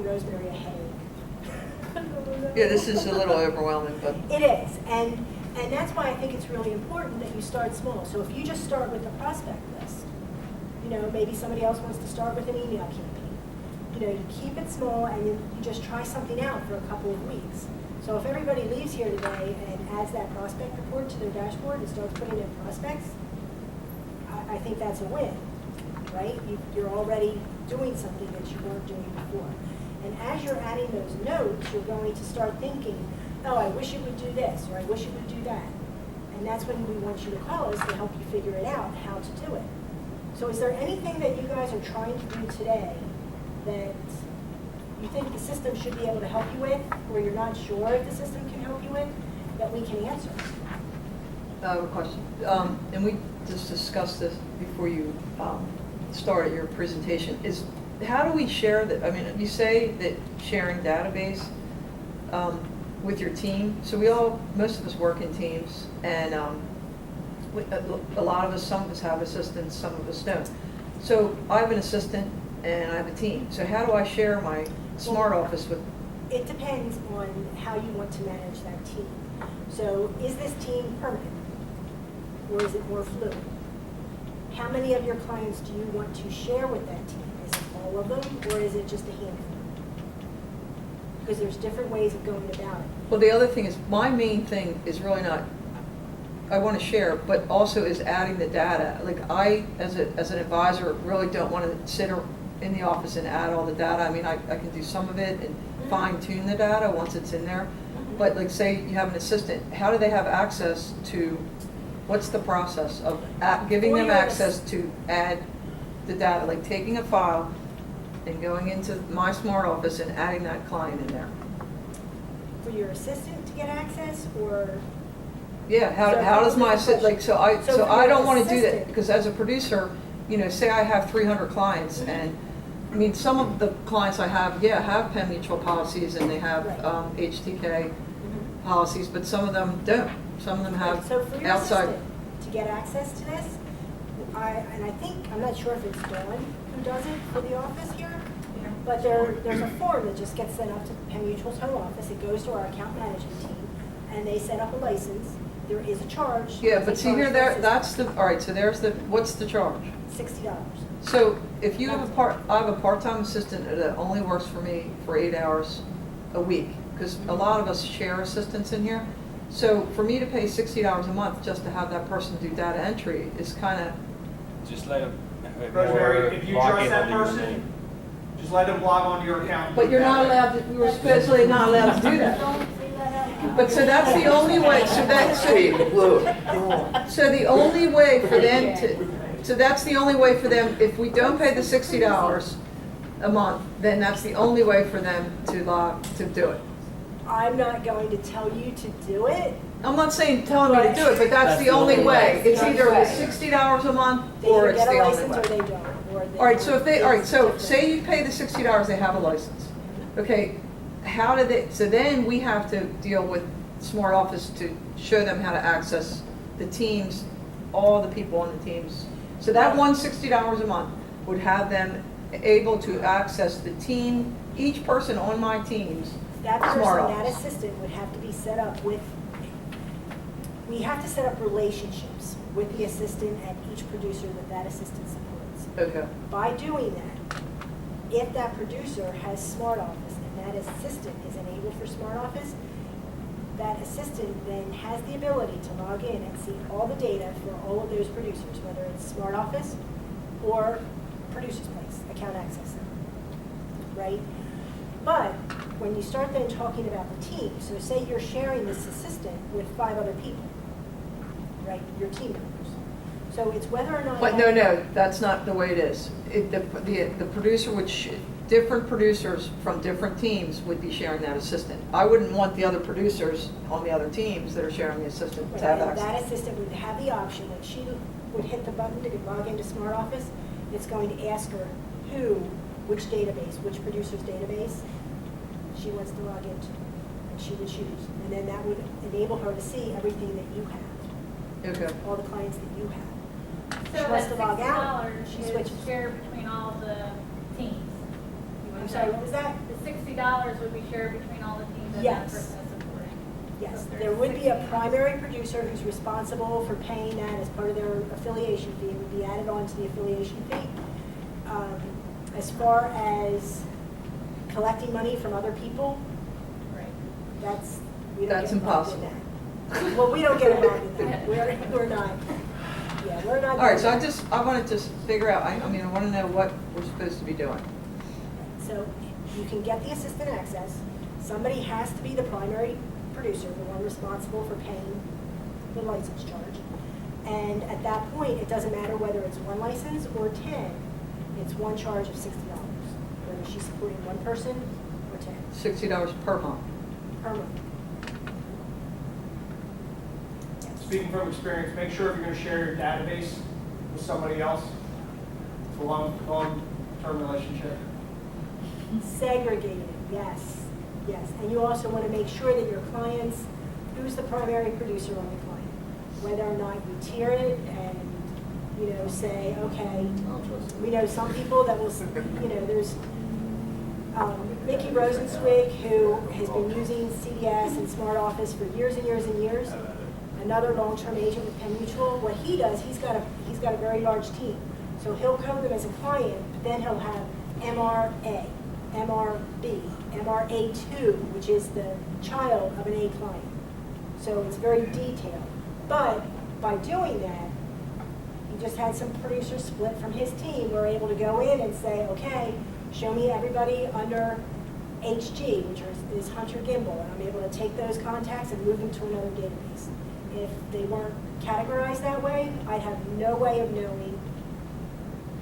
Rosemary a headache. Yeah, this is a little overwhelming, but. It is, and that's why I think it's really important that you start small. So if you just start with the prospect list, you know, maybe somebody else wants to start with an email campaign. You know, you keep it small and you just try something out for a couple of weeks. So if everybody leaves here today and adds that prospect report to their dashboard and starts putting in prospects, I think that's a win, right? You're already doing something that you weren't doing before. And as you're adding those notes, you're going to start thinking, oh, I wish it would do this, or I wish it would do that. And that's when we want you to call us to help you figure it out, how to do it. So is there anything that you guys are trying to do today that you think the system should be able to help you with, or you're not sure if the system can help you with, that we can answer? I have a question. And we just discussed this before you started your presentation. Is how do we share that? I mean, you say that sharing database with your team. So most of us work in teams, and a lot of us, some of us have assistants, some of us don't. So I have an assistant and I have a team. So how do I share my smart office with? It depends on how you want to manage that team. So is this team permanent, or is it more fluid? How many of your clients do you want to share with that team? Is it all of them, or is it just a handful? Because there's different ways of going about it. Well, the other thing is, my main thing is really not, I want to share, but also is adding the data. Like I, as an advisor, really don't want to sit in the office and add all the data. I mean, I can do some of it and fine tune the data once it's in there. But like say you have an assistant, how do they have access to, what's the process of giving them access to add the data? Like taking a file and going into my smart office and adding that client in there. For your assistant to get access, or? Yeah, how does my assistant, like, so I don't want to do that, because as a producer, you know, say I have 300 clients, and I mean, some of the clients I have, have Penn Mutual policies and they have HTK policies, but some of them don't. Some of them have so for your outside. assistant to get access to this, I think, I'm not sure if it's Dawn who does it for the office here, but there's a form that just gets sent up to Penn Mutual's home office. It goes to our account management team, and they set up a license. There is a charge. Yeah, but see here, that's the, all right, so there's the, what's the charge? $60. So if you have I have a part-time assistant that only works for me for 8 hours a week, because a lot of us share assistants in here. So for me to pay $60 a month just to have that person do data entry is kind of. Just let them. Rosemary, if you trust that person, just let them log onto your account. But you're not allowed to, you were especially not allowed to do that. But so that's the only way, so the only way for them to, so that's the only way for them, if we don't pay the $60 a month, then that's the only way for them to do it. I'm not going to tell you to do it. I'm not saying telling me to do it, but that's the only way. It's either the $60 a month or it's the only They either get a license or way. they don't. All right, so if they, all right, so say you pay the $60, they have a license. Okay, how did they, so then we have to deal with Smart Office to show them how to access the teams, all the people on the teams. So that $160 a month would have them able to access the team, each person on my team's That Smart person, that Office. assistant would have to be set up with, we have to set up relationships with the assistant and each producer that assistant supports. Okay. By doing that, if that producer has Smart Office and that assistant is enabled for Smart Office, that assistant then has the ability to log in and see all the data for all of those producers, whether it's Smart Office or Producer's Place, Account Access Center, right? But when you start then talking about the team, so say you're sharing this assistant with 5 other people, right, your team members. So it's whether or not. But no, that's not the way it is. The producer would, different producers from different teams would be sharing that assistant. I wouldn't want the other producers on the other teams that are sharing the assistant to have access. That assistant would have the option, when she would hit the button to log into Smart Office, it's going to ask her which database, which producer's database she wants to log into, and she would choose. And then that would enable her to see everything that you have, Okay. all the clients that you have. So She wants that to log out, $60 she is switches. shared between all the teams. I'm sorry, what was that? The $60 would be shared between all the teams that that Yes. person is supporting. Yes, So if there there's would be a 60 primary producer who's responsible for paying that as part of their affiliation fee. It would be added on to the affiliation fee. As far as collecting money from other people, Right. we don't That's get involved in impossible. that. Well, we don't get involved in that. We're not, yeah, we're not. All right, so doing that. I want to just figure out, I mean, I want to know what we're supposed to be doing. So you can get the assistant access. Somebody has to be the primary producer, the one responsible for paying the license charge. And at that point, it doesn't matter whether it's one license or 10, it's one charge of $60, whether she's supporting one person or 10 $60 per month. per month. Yes. Speaking from experience, make sure if you're gonna share your database with somebody else, it's a long-term relationship. Segregated, yes, yes. And you also want to make sure that your clients, who's the primary producer on the client? Whether or not you tier it and, say, okay, we know some people that will, there's Mickey Rosenzweig, who has been using CDS and Smart Office for years and years and years. Another long-term agent with Penn Mutual, what he does, he's got a very large team. So he'll code them as a client, but then he'll have MRA, MRB, MRA2, which is the child of an A client. So it's very detailed. But by doing that, he just had some producers split from his team. We're able to go in and say, okay, show me everybody under HG, which is Hunter Gimbel, and I'm able to take those contacts and move them to another database. If they weren't categorized that way, I'd have no way of knowing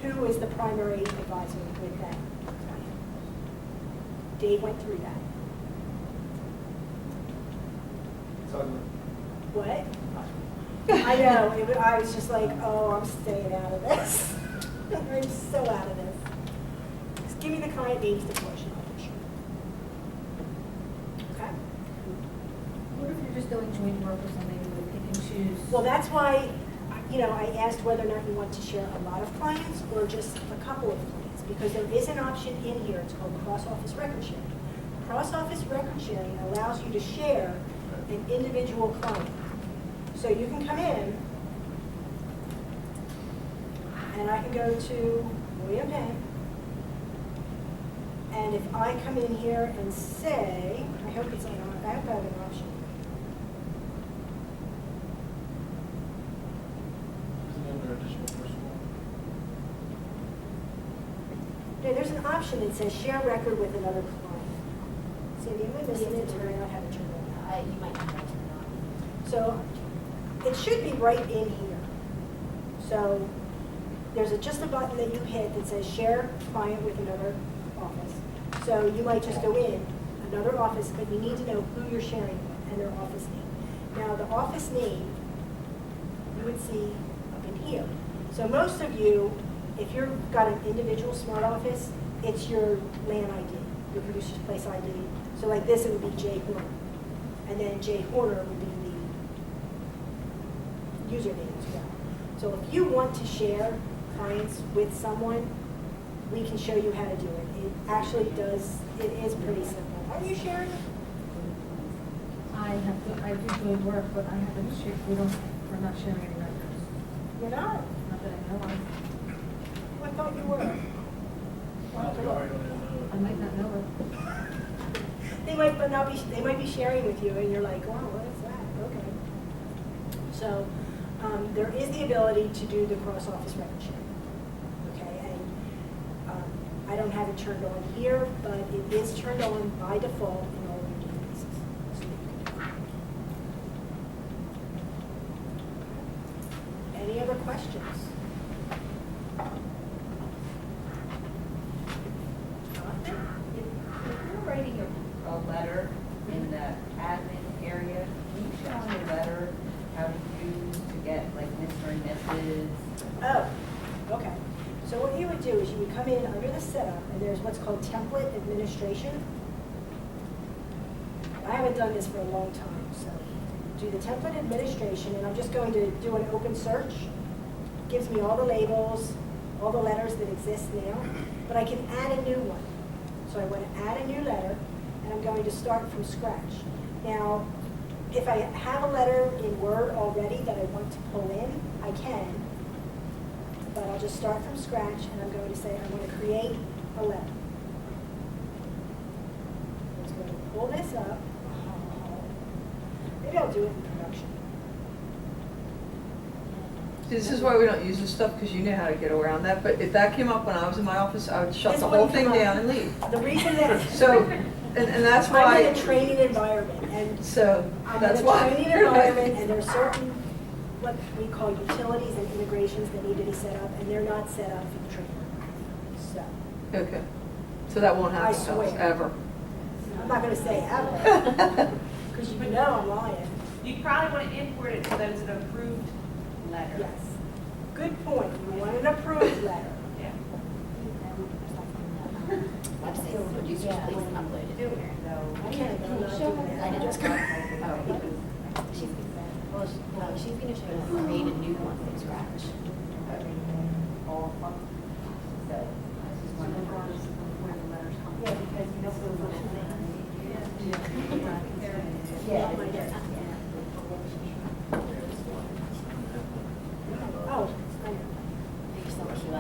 who is the primary advisor with that client. Dave went through that. It's ugly. What? I know, I was just like, oh, I'm staying out of this. I'm so out of this. Just give me the client names to push, and I'll push it. Okay? What if you're just doing joint work with somebody who would pick and choose? Well, that's why, I asked whether or not you want to share a lot of clients or just a couple of clients, because there is an option in here, it's called cross-office record sharing. Cross-office record sharing allows you to share an individual client. So you can come in, and I can go to William Penn, and if I come in here and say, I hope I have an option. No, there's an option that says share record with another client. Sandy, am I missing it, or I not have it turned on? You might not have to know. So it should be right in here. So there's just a button that you hit that says share client with another office. So you might just go in another office, but you need to know who you're sharing with and their office name. Now the office name you would see up in here. So most of you, if you've got an individual smart office, it's your LAN ID, your producer's place ID. So like this, it would be Jay Horner. And then Jay Horner would be the username as well. So if you want to share clients with someone, we can show you how to do it. It actually does, it is pretty simple. Are you sharing? I do joint work, but I haven't shared, we're not sharing any records. You're not? Not that I know of. I thought you were. I might not know it. They might be sharing with you and you're like, wow, what is that? Okay. So there is the ability to do the cross-office record sharing. Okay, and I don't have it turned on here, but it is turned on by default in all of your databases. So you can do it. Any other questions? Jonathan? If you're writing a letter in the admin area, can you show on your letter how to use to get like Mr. and Mrs.? Oh, okay. So what you would do is you would come in under the setup, and there's what's called template administration. I haven't done this for a long time, so do the template administration, and I'm just going to do an open search. Gives me all the labels, all the letters that exist now, but I can add a new one. So I want to add a new letter, and I'm going to start from scratch. Now, if I have a letter in Word already that I want to pull in, I can, but I'll just start from scratch, and I'm going to say I want to create a letter. I'm just going to pull this up. Maybe I'll do it in production. This is why we don't use this stuff, because you know how to get around that, but if that came up when I was in my office, I would shut This the whole wouldn't thing come up. down and leave. The reason that. So, and that's I'm in why, a training environment, and so, I'm that's in a why. training environment, and there are certain, what we call utilities and integrations that need to be set up, and they're not set up for the training. So, Okay, so that won't I happen to us, swear. ever. I'm not gonna say ever, because you know I'm lying. You probably want to import it so that it's an approved letter. Yes. Good point. You want an approved letter. Yeah. Website producers, please upload it here. I can't, but I'm not doing that. I'm just gonna. Well, she's gonna show us create a new one from scratch. All functions. So, I was just wondering where the letters come from. Yeah, because you know, those little things. Yeah. Oh, I know. You're so cute.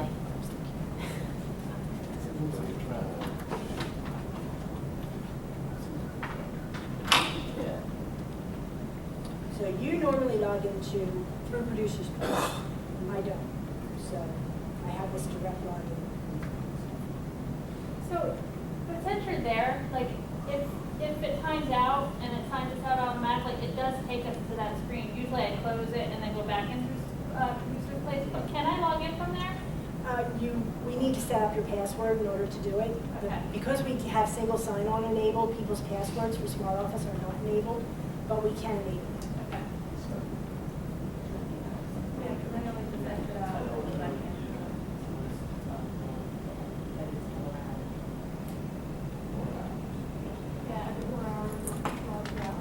So you normally log into through Producers Plus. I don't. So I have this direct login. So, but since you're there, like, if it times out and it signs us out automatically, it does take us to that screen. Usually I close it and then go back into Producer's Place, but can I log in from there? We need to set up your password in order to do it. Okay. Because we have single sign-on enabled, people's passwords for Smart Office are not enabled, but we can enable it. Okay. Yeah, because I know we just exit out and go back in. Yeah, everywhere I'm logged out.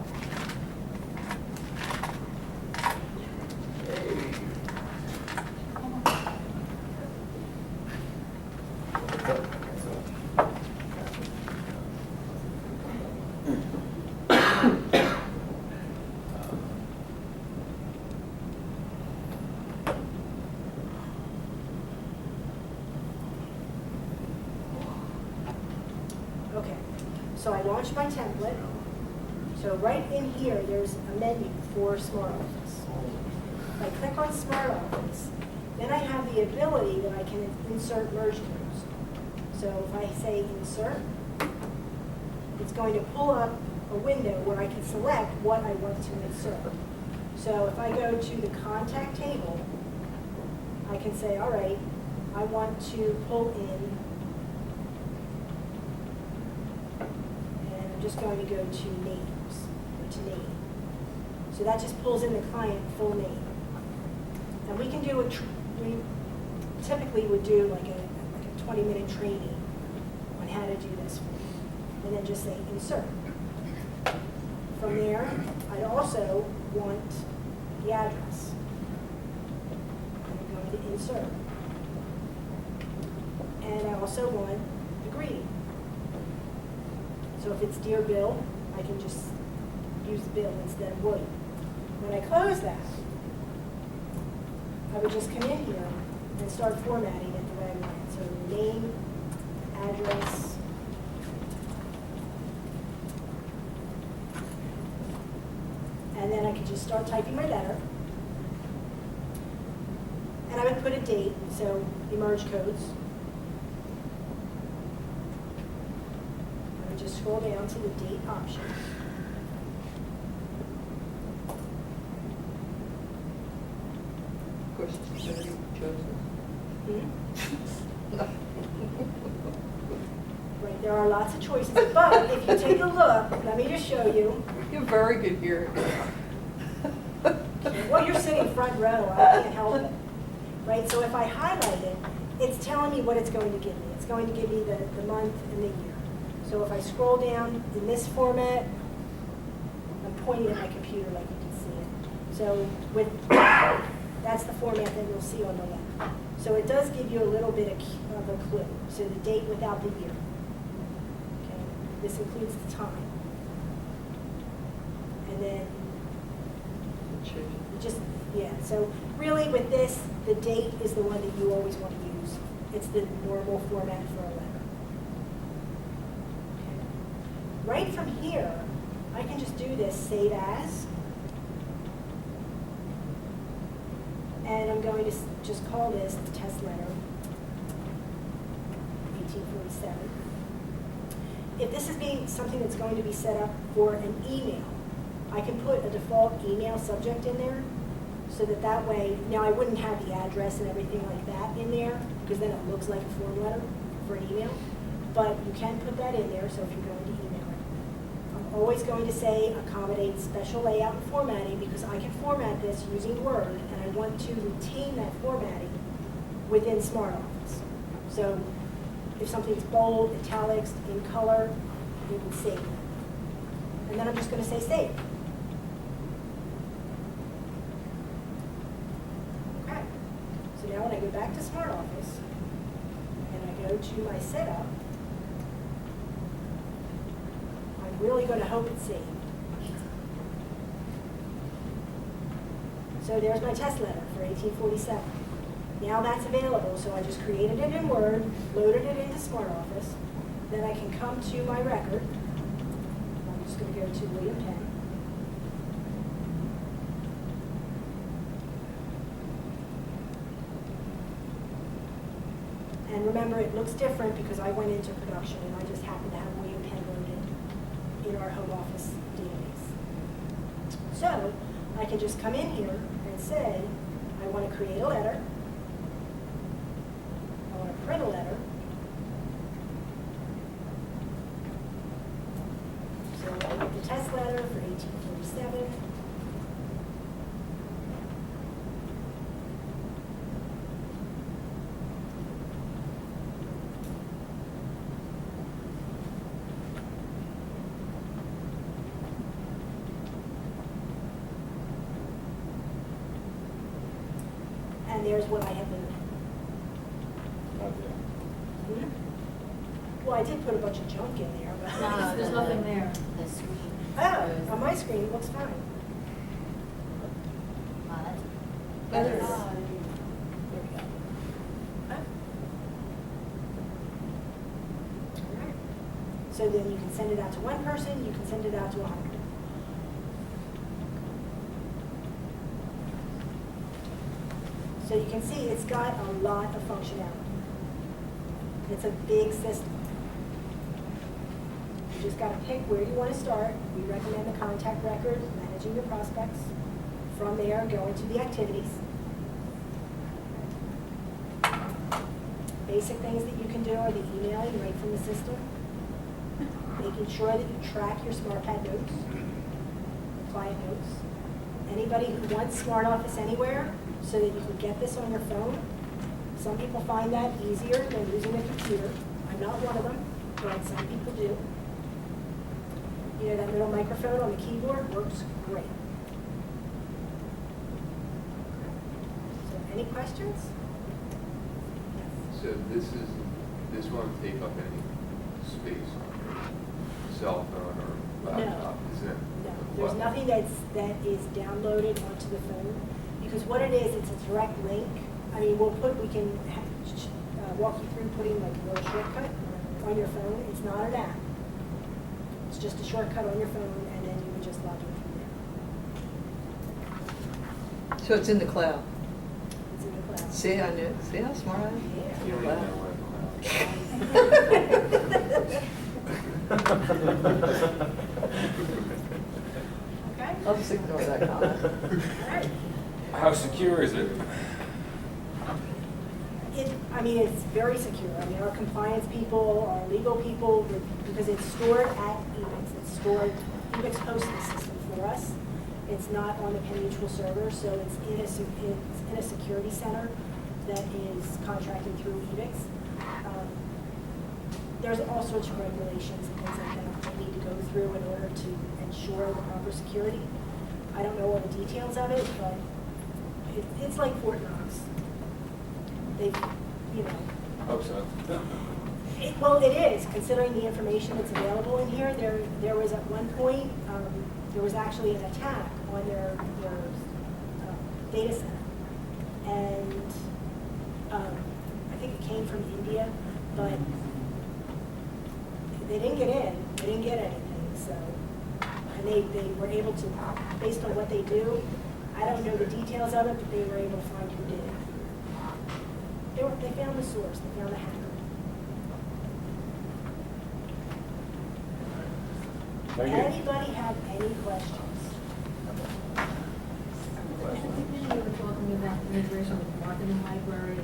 Okay, so I launched my template. So right in here, there's a menu for Smart Office. If I click on Smart Office, then I have the ability that I can insert merge codes. So if I say insert, it's going to pull up a window where I can select what I want to insert. So if I go to the contact table, I can say, all right, I want to pull in, and I'm just going to go to names, or to name. So that just pulls in the client full name. And we can do we typically would do like a 20-minute training on how to do this, and then just say insert. From there, I also want the address. I'm going to insert. And I also want the greeting. So if it's Dear Bill, I can just use Bill instead of William. When I close that, I would just come in here and start formatting it the way I want it. So name, address, and then I could just start typing my letter. And I would put a date, so the merge codes. I would just scroll down to the date option. Of course, it's already chosen. Right, there are lots of choices, but if you take a look, let me just show you. You have very good hearing. Well, you're sitting front row, I can't help it. Right, so if I highlight it, it's telling me what it's going to give me. It's going to give me the month and the year. So if I scroll down in this format, I'm pointing at my computer like you can see it. So that's the format that you'll see on the left. So it does give you a little bit of a clue. So the date without the year. this includes the time. And then you just, yeah, so really with this, the date is the one that you always want to use. It's the normal format for a letter. Okay. Right from here, I can just do this, save as. And I'm going to just call this the test letter, 1847. If this is something that's going to be set up for an email, I can put a default email subject in there so that way, now I wouldn't have the address and everything like that in there because then it looks like a form letter for an email. But you can put that in there, so if you're going to email it. I'm always going to say accommodate special layout and formatting because I can format this using Word and I want to retain that formatting within SmartOffice. So if something's bold, italics, in color, it would save it. And then I'm just going to say save. Okay. So now when I go back to SmartOffice and I go to my setup, I'm really going to hope it's saved. So there's my test letter for 1847. Now that's available, so I just created it in Word, loaded it into SmartOffice. Then I can come to my record. I'm just going to go to William Penn. And remember, it looks different because I went into production and I just happen to have William Penn loaded in our home office database. So I can just come in here and say, I want to create a letter. I want to print a letter. So I get the test letter for 1847. And there's what I have loaded. Well, I did put a bunch of junk in there, but. No, There's nothing there. The screen. Oh, on my screen, it looks fine. Wow, That that's. is- There we go. Alright. So then you can send it out to one person, you can send it out to 100. So you can see it's got a lot of functionality. It's a big system. You just got to pick where you want to start. We recommend the contact record, managing your prospects. From there, go into the activities. Basic things that you can do are the emailing right from the system, making sure that you track your SmartPad notes, client notes. Anybody who wants SmartOffice Anywhere so that you can get this on your phone. Some people find that easier than using a computer. I'm not one of them, but some people do. You know, that little microphone on the keyboard works great. So any questions? Yes. So this won't take up any space on your cell phone or laptop, is it? No, there's nothing that is downloaded onto the phone, because what it is, it's a direct link. I mean, we can walk you through putting like a little shortcut on your phone. It's not an app. It's just a shortcut on your phone, and then you would just log in from there. So it's in the cloud. It's in the cloud. See, I knew. See how smart I am? You don't even know Okay? I'll just ignore that comment. All right. How secure is it? It's very secure. I mean, our compliance people, our legal people, because it's stored at Ebix. It's stored, Ebix hosts the system for us. It's not on the Penn Mutual server, so it's in a security center that is contracted through Ebix. There's all sorts of regulations and things like that that we need to go through in order to ensure the proper security. I don't know all the details of it, but it's like Fort Knox. They've, Hope so. Well, it is, considering the information that's available in here. There was at one point, there was actually an attack on their data center. And I think it came from India, but they didn't get in, they didn't get anything, so. And they were able to, based on what they do, I don't know the details of it, but they were able to find who did it. They found the source, they found the hacker. Thank you. Anybody have any questions? You were talking about integration with marketing library,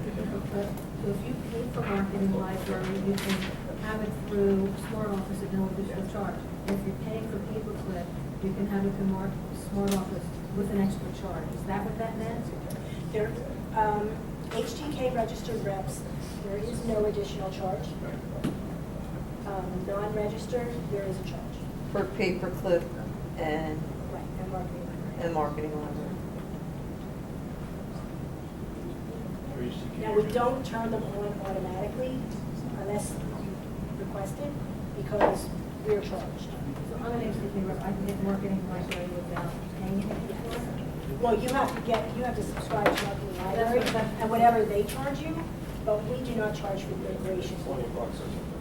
so if you pay for marketing library, you can have it through Smart Office at no additional charge. If you're paying for paperclip, you can have it through Smart Office with an extra charge. Is that what that meant? There, HTK registered reps, there is no additional charge. Non-registered, there is a charge. For paperclip and, Right, and marketing library. and marketing library. Now, we don't turn them on automatically unless you request it, because we're charged. So I'm an HTTP, I can get marketing library without paying anything for it? Well, you have to subscribe to marketing library, and whatever they charge you, but we do not charge for the integration. $20 or something.